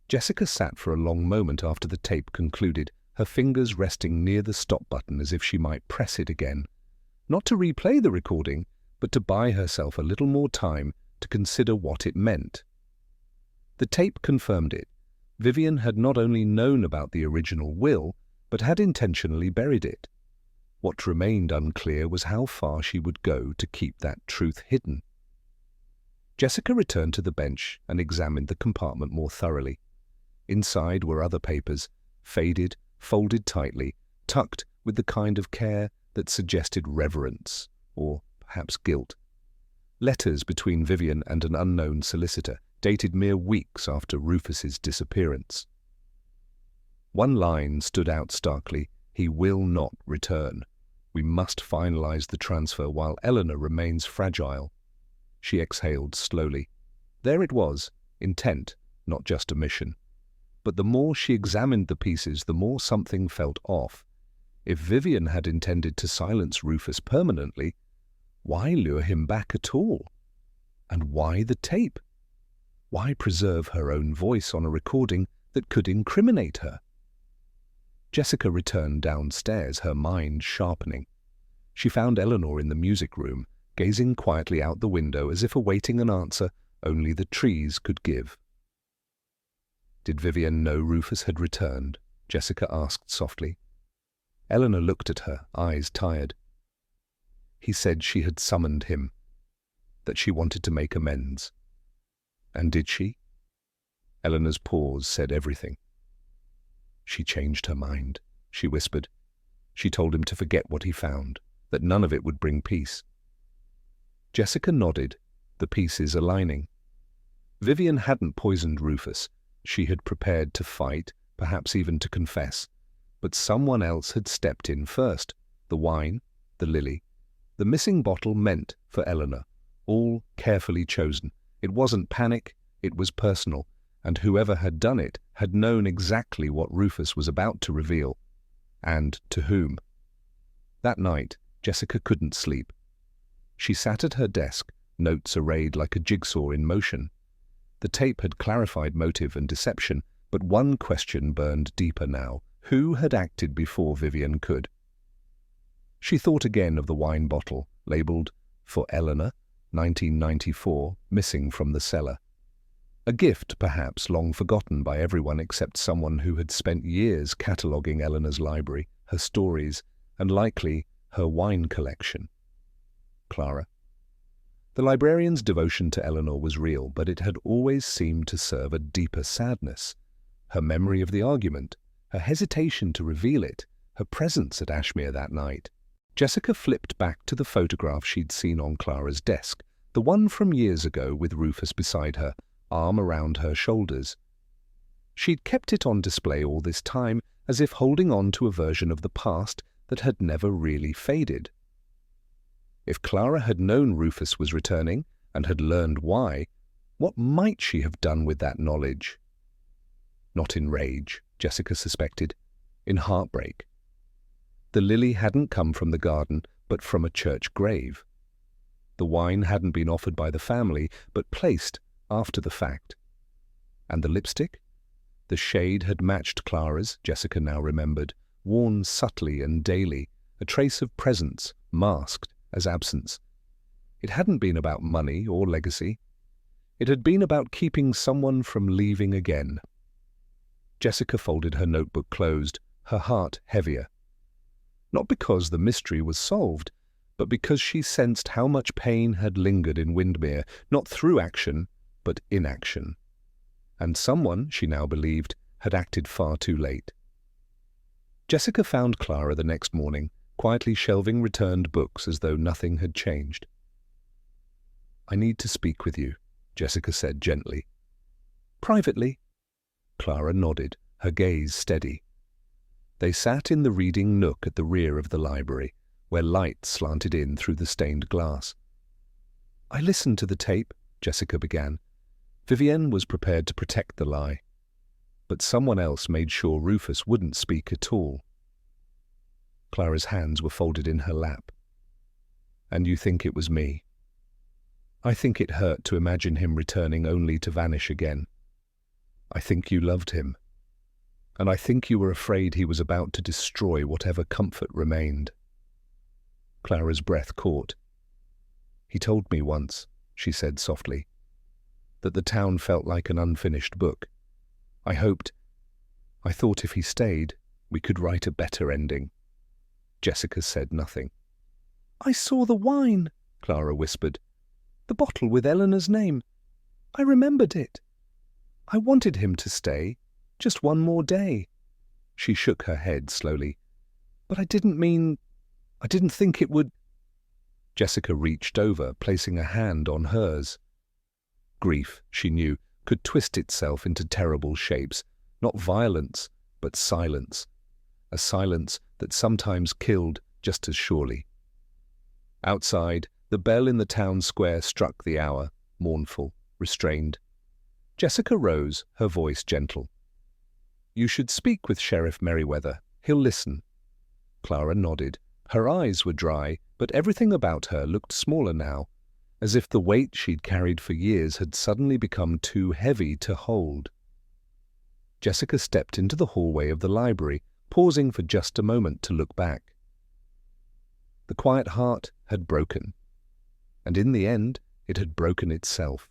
Jessica sat for a long moment after the tape concluded, her fingers resting near the stop button as if she might press it again. Not to replay the recording, but to buy herself a little more time to consider what it meant. The tape confirmed it. Vivian had not only known about the original will, but had intentionally buried it. What remained unclear was how far she would go to keep that truth hidden. Jessica returned to the bench and examined the compartment more thoroughly. Inside were other papers, faded, folded tightly, tucked with the kind of care that suggested reverence, or perhaps guilt. Letters between Vivian and an unknown solicitor, dated mere weeks after Rufus's disappearance. One line stood out starkly: "He will not return. We must finalize the transfer while Eleanor remains fragile." She exhaled slowly. There it was, intent, not just omission. But the more she examined the pieces, the more something felt off. If Vivian had intended to silence Rufus permanently, why lure him back at all? And why the tape? Why preserve her own voice on a recording that could incriminate her? Jessica returned downstairs, her mind sharpening. She found Eleanor in the music room, gazing quietly out the window as if awaiting an answer only the trees could give. "Did Vivian know Rufus had returned?" Jessica asked softly. Eleanor looked at her, eyes tired. "He said she had summoned him, that she wanted to make amends." "And did she?" Eleanor's pause said everything. "She changed her mind," she whispered. "She told him to forget what he found, that none of it would bring peace." Jessica nodded, the pieces aligning. Vivian hadn't poisoned Rufus. She had prepared to fight, perhaps even to confess. But someone else had stepped in first. The wine, the lily. The missing bottle meant for Eleanor, all carefully chosen. It wasn't panic, it was personal, and whoever had done it had known exactly what Rufus was about to reveal, and to whom. That night, Jessica couldn't sleep. She sat at her desk, notes arrayed like a jigsaw in motion. The tape had clarified motive and deception, but one question burned deeper now. Who had acted before Vivian could? She thought again of the wine bottle, labelled for Eleanor, 1994, missing from the cellar. A gift, perhaps, long forgotten by everyone except someone who had spent years cataloguing Eleanor's library, her stories, and likely her wine collection. Clara. The librarian's devotion to Eleanor was real, but it had always seemed to serve a deeper sadness. Her memory of the argument, her hesitation to reveal it, her presence at Ashmere that night. Jessica flipped back to the photograph she'd seen on Clara's desk, the one from years ago with Rufus beside her, arm around her shoulders. She'd kept it on display all this time, as if holding on to a version of the past that had never really faded. If Clara had known Rufus was returning, and had learned why, what might she have done with that knowledge? Not in rage, Jessica suspected. In heartbreak. The lily hadn't come from the garden, but from a church grave. The wine hadn't been offered by the family, but placed after the fact. And the lipstick? The shade had matched Clara's, Jessica now remembered, worn subtly and daily, a trace of presence, masked as absence. It hadn't been about money or legacy. It had been about keeping someone from leaving again. Jessica folded her notebook closed, her heart heavier. Not because the mystery was solved, but because she sensed how much pain had lingered in Windmir, not through action, but inaction. And someone, she now believed, had acted far too late. Jessica found Clara the next morning, quietly shelving returned books as though nothing had changed. "I need to speak with you," Jessica said gently. "Privately?" Clara nodded, her gaze steady. They sat in the reading nook at the rear of the library, where light slanted in through the stained glass. "I listened to the tape," Jessica began. Vivienne was prepared to protect the lie. But someone else made sure Rufus wouldn't speak at all. Clara's hands were folded in her lap. "And you think it was me?" "I think it hurt to imagine him returning only to vanish again. I think you loved him. And I think you were afraid he was about to destroy whatever comfort remained." Clara's breath caught. "He told me once," she said softly, "that the town felt like an unfinished book. I thought if he stayed, we could write a better ending." Jessica said nothing. "I saw the wine," Clara whispered. "The bottle with Eleanor's name. I remembered it. I wanted him to stay, just one more day." She shook her head slowly. "But I didn't think it would—" Jessica reached over, placing a hand on hers. Grief, she knew, could twist itself into terrible shapes, not violence, but silence. A silence that sometimes killed just as surely. Outside, the bell in the town square struck the hour, mournful, restrained. Jessica rose, her voice gentle. "You should speak with Sheriff Merriweather. He'll listen." Clara nodded. Her eyes were dry, but everything about her looked smaller now, as if the weight she'd carried for years had suddenly become too heavy to hold. Jessica stepped into the hallway of the library, pausing for just a moment to look back. The quiet heart had broken, and in the end it had broken itself.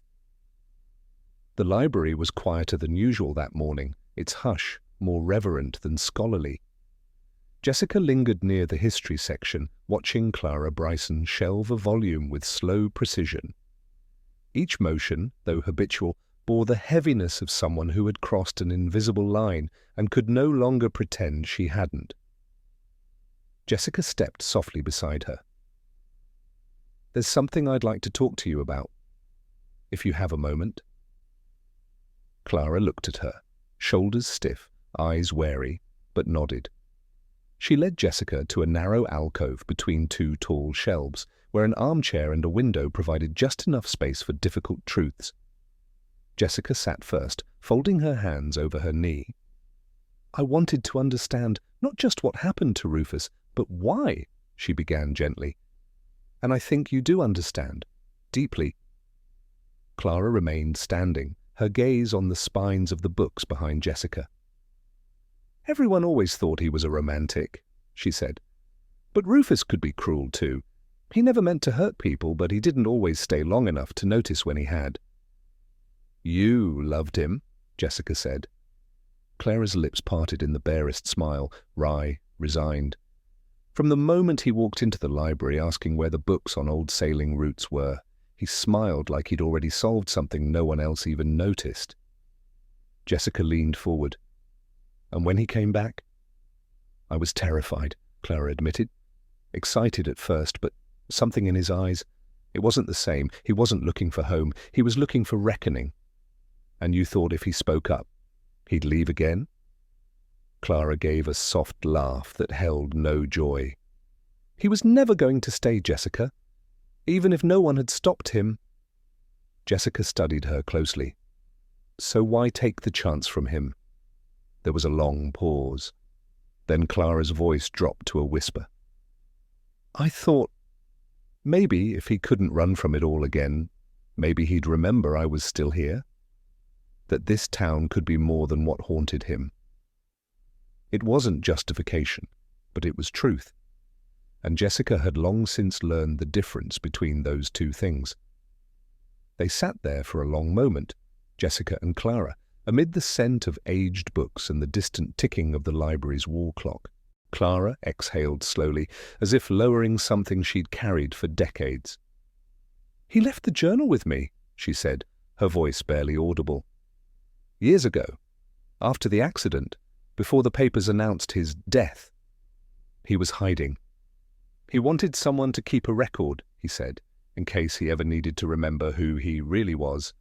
The library was quieter than usual that morning, its hush more reverent than scholarly. Jessica lingered near the history section, watching Clara Bryson shelve a volume with slow precision. Each motion, though habitual, bore the heaviness of someone who had crossed an invisible line and could no longer pretend she hadn't. Jessica stepped softly beside her. "There's something I'd like to talk to you about, if you have a moment." Clara looked at her, shoulders stiff, eyes wary, but nodded. She led Jessica to a narrow alcove between two tall shelves, where an armchair and a window provided just enough space for difficult truths. Jessica sat first, folding her hands over her knee. "I wanted to understand not just what happened to Rufus, but why," she began gently. "And I think you do understand, deeply." Clara remained standing, her gaze on the spines of the books behind Jessica. "Everyone always thought he was a romantic," she said. "But Rufus could be cruel too. He never meant to hurt people, but he didn't always stay long enough to notice when he had. "You loved him," Jessica said. Clara's lips parted in the barest smile, wry, resigned. From the moment he walked into the library asking where the books on old sailing routes were, he smiled like he'd already solved something no one else even noticed. Jessica leaned forward. "And when he came back?" "I was terrified," Clara admitted. "Excited at first, but something in his eyes. It wasn't the same. He wasn't looking for home. He was looking for reckoning." "And you thought if he spoke up, he'd leave again?" Clara gave a soft laugh that held no joy. "He was never going to stay, Jessica. Even if no one had stopped him." Jessica studied her closely. "So why take the chance from him?" There was a long pause. Then Clara's voice dropped to a whisper. "I thought maybe if he couldn't run from it all again, maybe he'd remember I was still here. That this town could be more than what haunted him." It wasn't justification, but it was truth. And Jessica had long since learned the difference between those two things. They sat there for a long moment, Jessica and Clara, amid the scent of aged books and the distant ticking of the library's wall clock. Clara exhaled slowly, as if lowering something she'd carried for decades. "He left the journal with me," she said, her voice barely audible. "Years ago, after the accident, before the papers announced his death. He was hiding. He wanted someone to keep a record," he said, in case he ever needed to remember who he really was.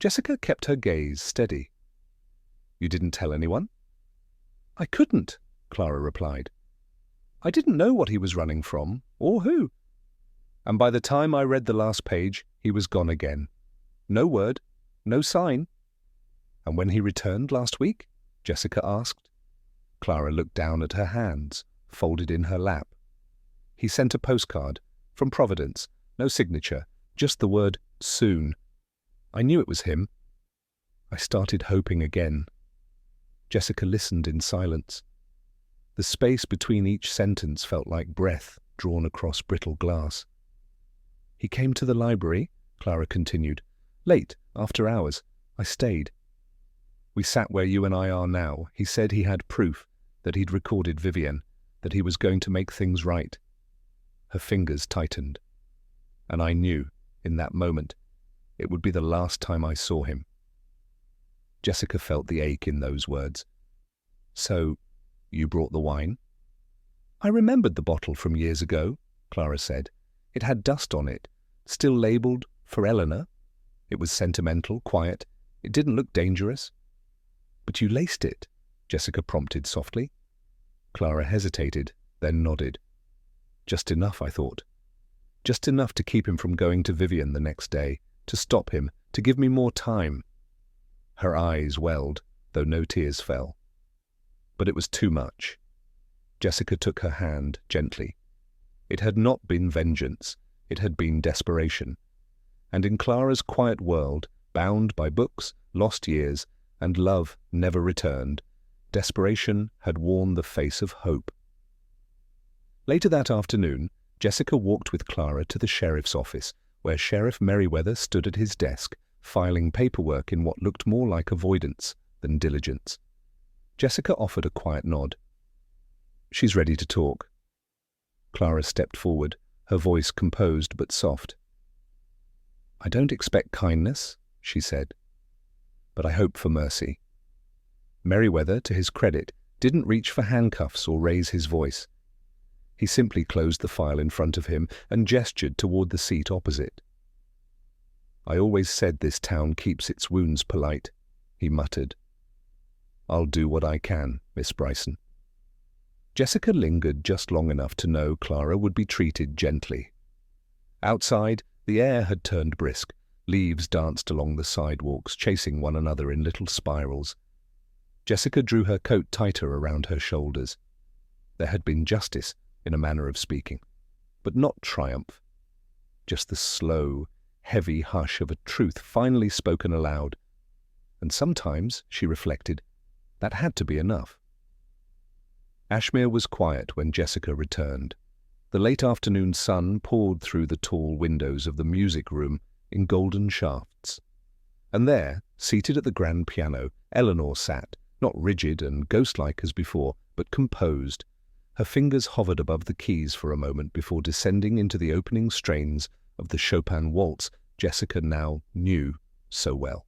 Jessica kept her gaze steady. "You didn't tell anyone?" "I couldn't," Clara replied. "I didn't know what he was running from, or who. And by the time I read the last page, he was gone again. No word, no sign." "And when he returned last week?" Jessica asked. Clara looked down at her hands, folded in her lap. "He sent a postcard, from Providence, no signature, just the word soon. I knew it was him." I started hoping again. Jessica listened in silence. The space between each sentence felt like breath drawn across brittle glass. "He came to the library," Clara continued. "Late, after hours. I stayed. We sat where you and I are now. He said he had proof, that he'd recorded Vivian, that he was going to make things right." Her fingers tightened. And I knew, in that moment, it would be the last time I saw him. Jessica felt the ache in those words. "So, you brought the wine?" "I remembered the bottle from years ago," Clara said. "It had dust on it, still labelled for Eleanor. It was sentimental, quiet. It didn't look dangerous." "But you laced it," Jessica prompted softly. Clara hesitated, then nodded. "Just enough, I thought. Just enough to keep him from going to Vivian the next day, to stop him, to give me more time." Her eyes welled, though no tears fell. But it was too much. Jessica took her hand gently. It had not been vengeance, it had been desperation. And in Clara's quiet world, bound by books, lost years, and love never returned, desperation had worn the face of hope. Later that afternoon, Jessica walked with Clara to the sheriff's office, where Sheriff Merriweather stood at his desk, filing paperwork in what looked more like avoidance than diligence. Jessica offered a quiet nod. "She's ready to talk." Clara stepped forward, her voice composed but soft. "I don't expect kindness," she said, "but I hope for mercy." Merriweather, to his credit, didn't reach for handcuffs or raise his voice. He simply closed the file in front of him and gestured toward the seat opposite. "I always said this town keeps its wounds polite," he muttered. "I'll do what I can, Miss Bryson." Jessica lingered just long enough to know Clara would be treated gently. Outside, the air had turned brisk. Leaves danced along the sidewalks, chasing one another in little spirals. Jessica drew her coat tighter around her shoulders. There had been justice, in a manner of speaking, but not triumph. Just the slow, heavy hush of a truth finally spoken aloud. And sometimes, she reflected, that had to be enough. Ashmere was quiet when Jessica returned. The late afternoon sun poured through the tall windows of the music room in golden shafts. And there, seated at the grand piano, Eleanor sat, not rigid and ghost-like as before, but composed. Her fingers hovered above the keys for a moment before descending into the opening strains of the Chopin waltz Jessica now knew so well.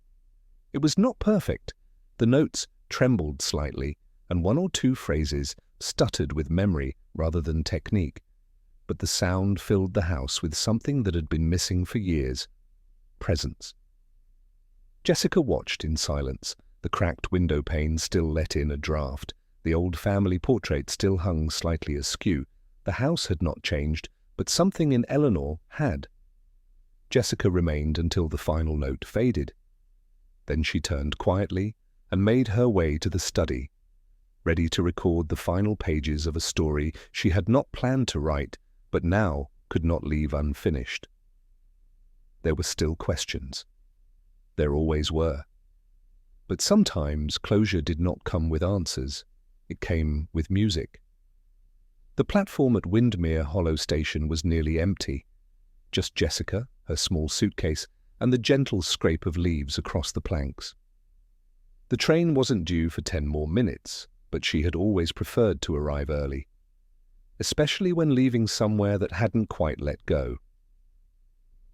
It was not perfect. The notes trembled slightly, and one or two phrases stuttered with memory rather than technique. But the sound filled the house with something that had been missing for years: presence. Jessica watched in silence. The cracked window pane still let in a draught. The old family portrait still hung slightly askew. The house had not changed, but something in Eleanor had. Jessica remained until the final note faded. Then she turned quietly and made her way to the study, ready to record the final pages of a story she had not planned to write, but now could not leave unfinished. There were still questions. There always were. But sometimes closure did not come with answers. It came with music. The platform at Windmir Hollow Station was nearly empty. Just Jessica, her small suitcase, and the gentle scrape of leaves across the planks. The train wasn't due for 10 more minutes, but she had always preferred to arrive early, especially when leaving somewhere that hadn't quite let go.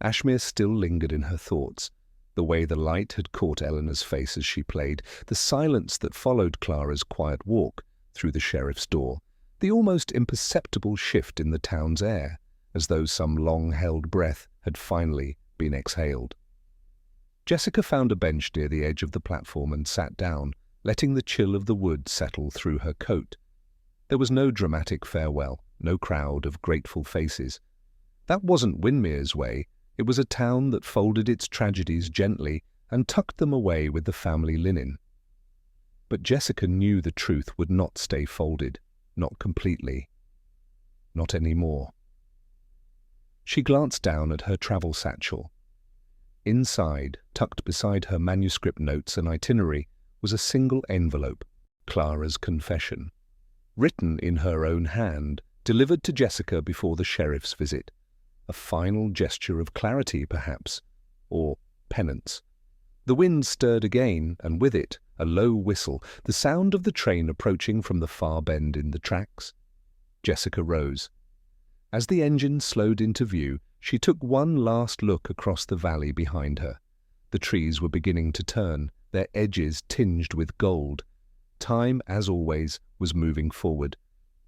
Ashmere still lingered in her thoughts, the way the light had caught Eleanor's face as she played, the silence that followed Clara's quiet walk through the sheriff's door, the almost imperceptible shift in the town's air, as though some long-held breath had finally been exhaled. Jessica found a bench near the edge of the platform and sat down, letting the chill of the wood settle through her coat. There was no dramatic farewell, no crowd of grateful faces. That wasn't Windmir's way. It was a town that folded its tragedies gently and tucked them away with the family linen. But Jessica knew the truth would not stay folded, not completely. Not anymore. She glanced down at her travel satchel. Inside, tucked beside her manuscript notes and itinerary, was a single envelope, Clara's confession, written in her own hand, delivered to Jessica before the sheriff's visit. A final gesture of clarity, perhaps, or penance. The wind stirred again, and with it, a low whistle, the sound of the train approaching from the far bend in the tracks. Jessica rose. As the engine slowed into view, she took one last look across the valley behind her. The trees were beginning to turn, their edges tinged with gold. Time, as always, was moving forward,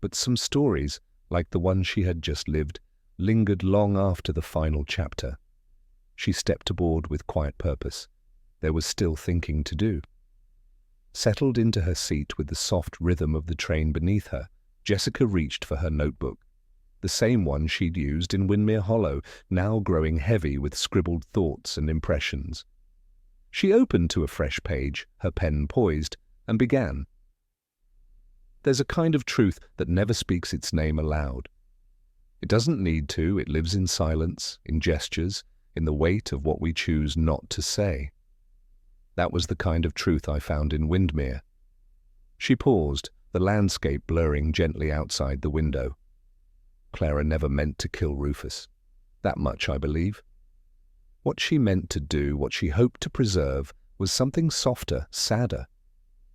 but some stories, like the one she had just lived, lingered long after the final chapter. She stepped aboard with quiet purpose. There was still thinking to do. Settled into her seat with the soft rhythm of the train beneath her, Jessica reached for her notebook. The same one she'd used in Windmir Hollow, now growing heavy with scribbled thoughts and impressions. She opened to a fresh page, her pen poised, and began. There's a kind of truth that never speaks its name aloud. It doesn't need to, it lives in silence, in gestures, in the weight of what we choose not to say. That was the kind of truth I found in Windmir. She paused, the landscape blurring gently outside the window. Clara never meant to kill Rufus. That much I believe. What she meant to do, what she hoped to preserve, was something softer, sadder.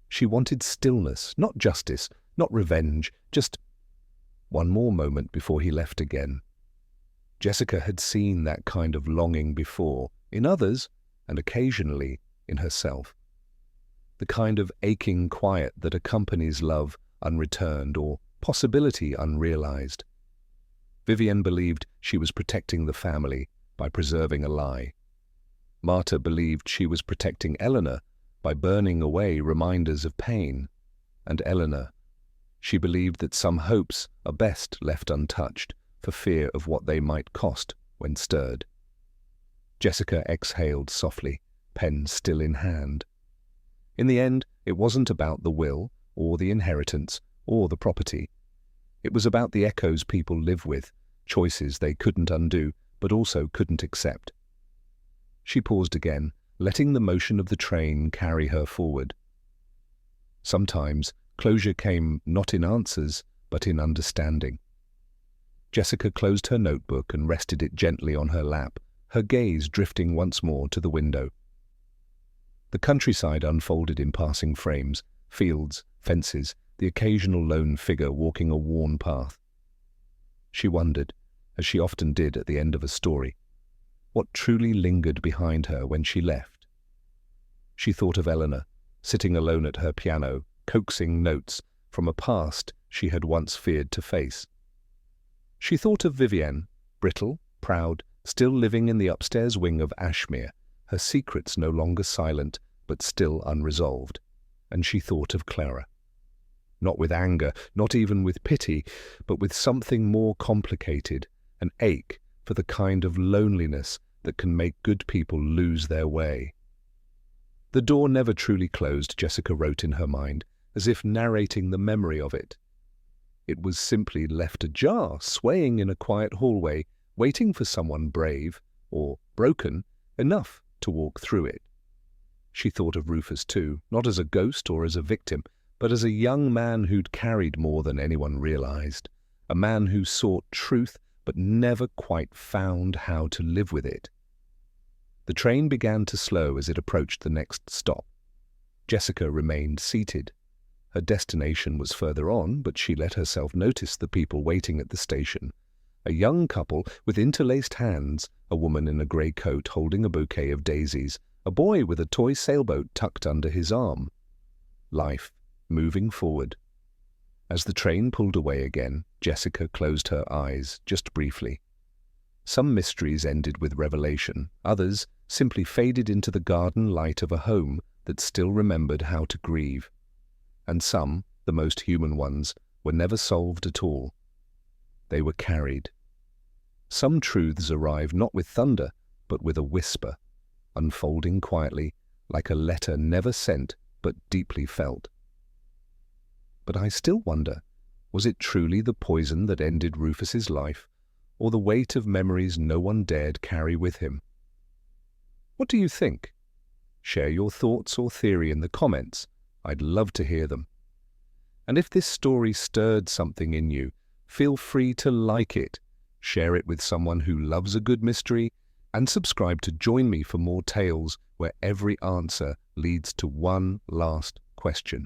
She wanted stillness, not justice, not revenge, just one more moment before he left again. Jessica had seen that kind of longing before, in others, and occasionally in herself. The kind of aching quiet that accompanies love unreturned or possibility unrealized. Vivienne believed she was protecting the family by preserving a lie. Marta believed she was protecting Eleanor by burning away reminders of pain. And Eleanor, she believed that some hopes are best left untouched for fear of what they might cost when stirred. Jessica exhaled softly, pen still in hand. In the end, it wasn't about the will, or the inheritance, or the property. It was about the echoes people live with, choices they couldn't undo, but also couldn't accept. She paused again, letting the motion of the train carry her forward. Sometimes closure came not in answers, but in understanding. Jessica closed her notebook and rested it gently on her lap, her gaze drifting once more to the window. The countryside unfolded in passing frames, fields, fences, the occasional lone figure walking a worn path. She wondered, as she often did at the end of a story, what truly lingered behind her when she left. She thought of Eleanor, sitting alone at her piano, coaxing notes from a past she had once feared to face. She thought of Vivienne, brittle, proud, still living in the upstairs wing of Ashmere, her secrets no longer silent, but still unresolved. And she thought of Clara. Not with anger, not even with pity, but with something more complicated, an ache for the kind of loneliness that can make good people lose their way. The door never truly closed, Jessica wrote in her mind, as if narrating the memory of it. It was simply left ajar, swaying in a quiet hallway, waiting for someone brave, or broken, enough to walk through it. She thought of Rufus too, not as a ghost or as a victim, but as a young man who'd carried more than anyone realized, a man who sought truth but never quite found how to live with it. The train began to slow as it approached the next stop. Jessica remained seated. Her destination was further on, but she let herself notice the people waiting at the station. A young couple with interlaced hands, a woman in a grey coat holding a bouquet of daisies, a boy with a toy sailboat tucked under his arm. Life, moving forward. As the train pulled away again, Jessica closed her eyes, just briefly. Some mysteries ended with revelation, others simply faded into the garden light of a home that still remembered how to grieve. And some, the most human ones, were never solved at all. They were carried. Some truths arrive not with thunder, but with a whisper, unfolding quietly, like a letter never sent, but deeply felt. But I still wonder, was it truly the poison that ended Rufus's life, or the weight of memories no one dared carry with him? What do you think? Share your thoughts or theory in the comments. I'd love to hear them. And if this story stirred something in you, feel free to like it, share it with someone who loves a good mystery, and subscribe to join me for more tales where every answer leads to one last question.